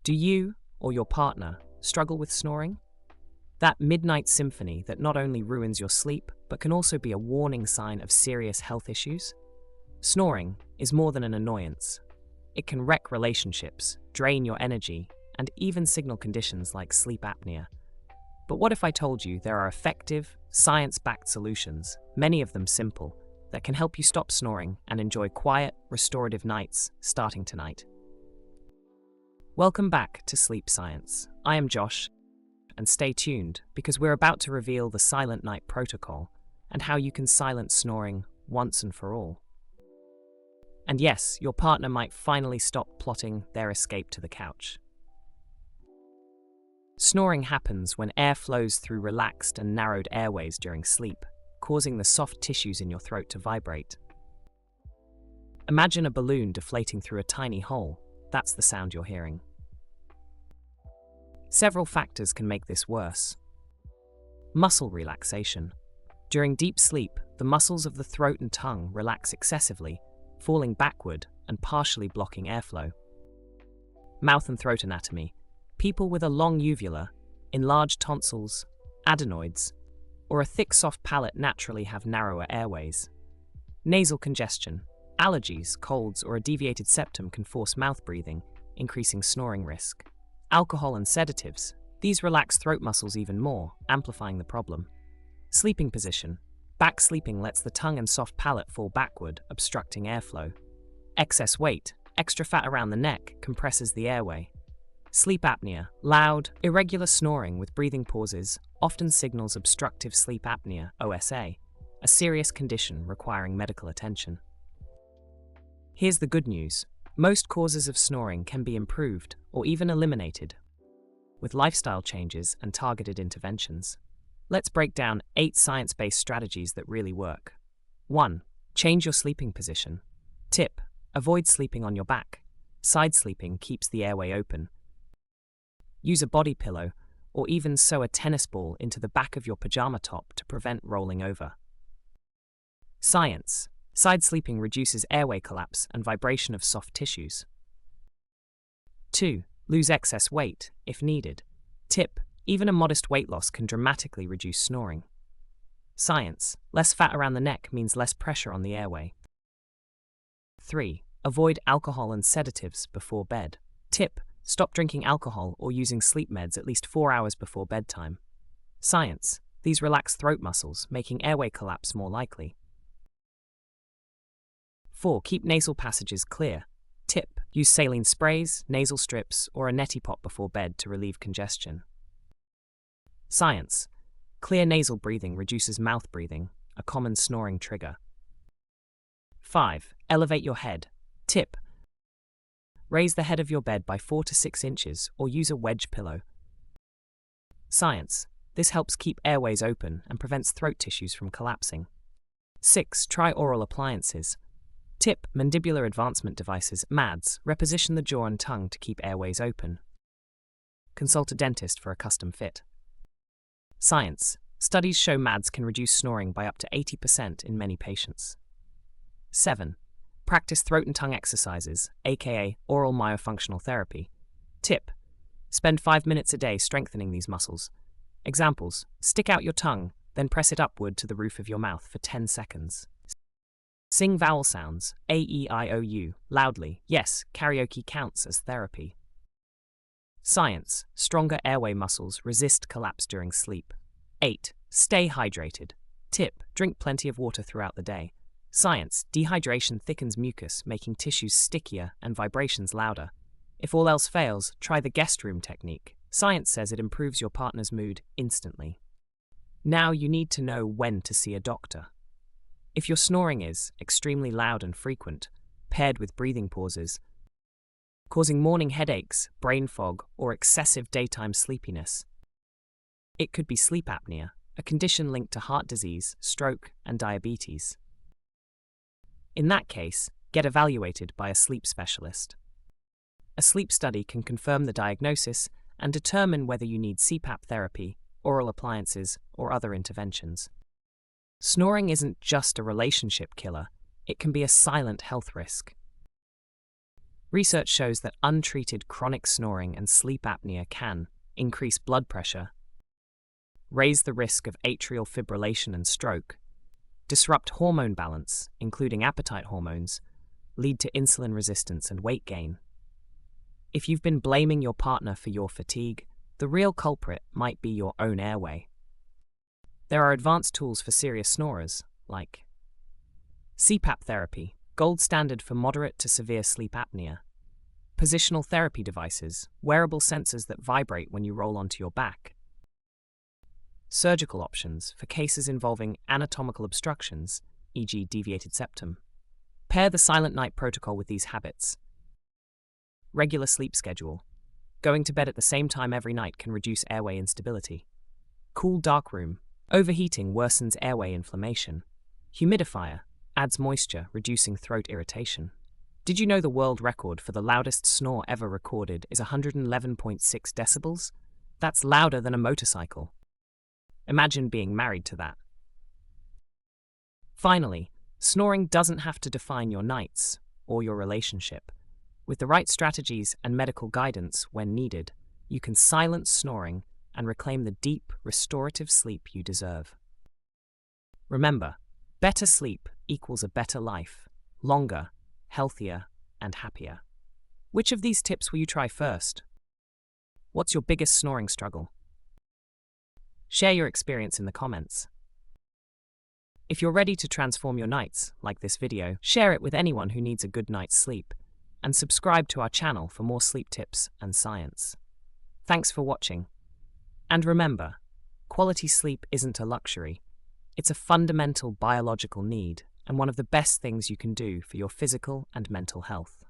Do you or your partner struggle with snoring? That midnight symphony that not only ruins your sleep, but can also be a warning sign of serious health issues? Snoring is more than an annoyance. It can wreck relationships, drain your energy, and even signal conditions like sleep apnea. But what if I told you there are effective, science-backed solutions, many of them simple, that can help you stop snoring and enjoy quiet, restorative nights starting tonight? Welcome back to Sleep Science. I am Josh, and stay tuned because we're about to reveal the Silent Night Protocol and how you can silence snoring once and for all. And yes, your partner might finally stop plotting their escape to the couch. Snoring happens when air flows through relaxed and narrowed airways during sleep, causing the soft tissues in your throat to vibrate. Imagine a balloon deflating through a tiny hole. That's the sound you're hearing. Several factors can make this worse. Muscle relaxation. During deep sleep, the muscles of the throat and tongue relax excessively, falling backward and partially blocking airflow. Mouth and throat anatomy. People with a long uvula, enlarged tonsils, adenoids, or a thick soft palate naturally have narrower airways. Nasal congestion. Allergies, colds, or a deviated septum can force mouth breathing, increasing snoring risk. Alcohol and sedatives. These relax throat muscles even more, amplifying the problem. Sleeping position. Back sleeping lets the tongue and soft palate fall backward, obstructing airflow. Excess weight. Extra fat around the neck compresses the airway. Sleep apnea. Loud, irregular snoring with breathing pauses often signals obstructive sleep apnea, OSA, a serious condition requiring medical attention. Here's the good news. Most causes of snoring can be improved or even eliminated with lifestyle changes and targeted interventions. Let's break down 8 science-based strategies that really work. 1. Change your sleeping position. Tip: avoid sleeping on your back. Side sleeping keeps the airway open. Use a body pillow or even sew a tennis ball into the back of your pajama top to prevent rolling over. Science. Side sleeping reduces airway collapse and vibration of soft tissues. 2. Lose excess weight, if needed. Tip: even a modest weight loss can dramatically reduce snoring. Science. Less fat around the neck means less pressure on the airway. 3. Avoid alcohol and sedatives before bed. Tip: stop drinking alcohol or using sleep meds at least 4 hours before bedtime. Science. These relax throat muscles, making airway collapse more likely. 4. Keep nasal passages clear. Tip: use saline sprays, nasal strips, or a neti pot before bed to relieve congestion. Science. Clear nasal breathing reduces mouth breathing, a common snoring trigger. 5. Elevate your head. Tip: raise the head of your bed by 4 to 6 inches or use a wedge pillow. Science. This helps keep airways open and prevents throat tissues from collapsing. 6. Try oral appliances. Tip: mandibular advancement devices, MADs, reposition the jaw and tongue to keep airways open. Consult a dentist for a custom fit. Science. Studies show MADs can reduce snoring by up to 80% in many patients. 7. Practice throat and tongue exercises, aka oral myofunctional therapy. Tip: spend 5 minutes a day strengthening these muscles. Examples: stick out your tongue, then press it upward to the roof of your mouth for 10 seconds. Sing vowel sounds, A, E, I, O, U, loudly. Yes, karaoke counts as therapy. Science. Stronger airway muscles resist collapse during sleep. 8. Stay hydrated. Tip: drink plenty of water throughout the day. Science. Dehydration thickens mucus, making tissues stickier and vibrations louder. If all else fails, try the guest room technique. Science says it improves your partner's mood instantly. Now you need to know when to see a doctor. If your snoring is extremely loud and frequent, paired with breathing pauses, causing morning headaches, brain fog, or excessive daytime sleepiness, it could be sleep apnea, a condition linked to heart disease, stroke, and diabetes. In that case, get evaluated by a sleep specialist. A sleep study can confirm the diagnosis and determine whether you need CPAP therapy, oral appliances, or other interventions. Snoring isn't just a relationship killer, it can be a silent health risk. Research shows that untreated chronic snoring and sleep apnea can increase blood pressure, raise the risk of atrial fibrillation and stroke, disrupt hormone balance, including appetite hormones, lead to insulin resistance and weight gain. If you've been blaming your partner for your fatigue, the real culprit might be your own airway. There are advanced tools for serious snorers, like CPAP therapy, gold standard for moderate to severe sleep apnea. Positional therapy devices, wearable sensors that vibrate when you roll onto your back. Surgical options for cases involving anatomical obstructions, e.g. deviated septum. Pair the silent night protocol with these habits. Regular sleep schedule. Going to bed at the same time every night can reduce airway instability. Cool dark room. Overheating worsens airway inflammation. Humidifier. Adds moisture, reducing throat irritation. Did you know the world record for the loudest snore ever recorded is 111.6 decibels? That's louder than a motorcycle. Imagine being married to that. Finally, snoring doesn't have to define your nights or your relationship. With the right strategies and medical guidance when needed, you can silence snoring and reclaim the deep, restorative sleep you deserve. Remember, better sleep equals a better life, longer, healthier, and happier. Which of these tips will you try first? What's your biggest snoring struggle? Share your experience in the comments. If you're ready to transform your nights, like this video, share it with anyone who needs a good night's sleep, and subscribe to our channel for more sleep tips and science. Thanks for watching. And remember, quality sleep isn't a luxury. It's a fundamental biological need and one of the best things you can do for your physical and mental health.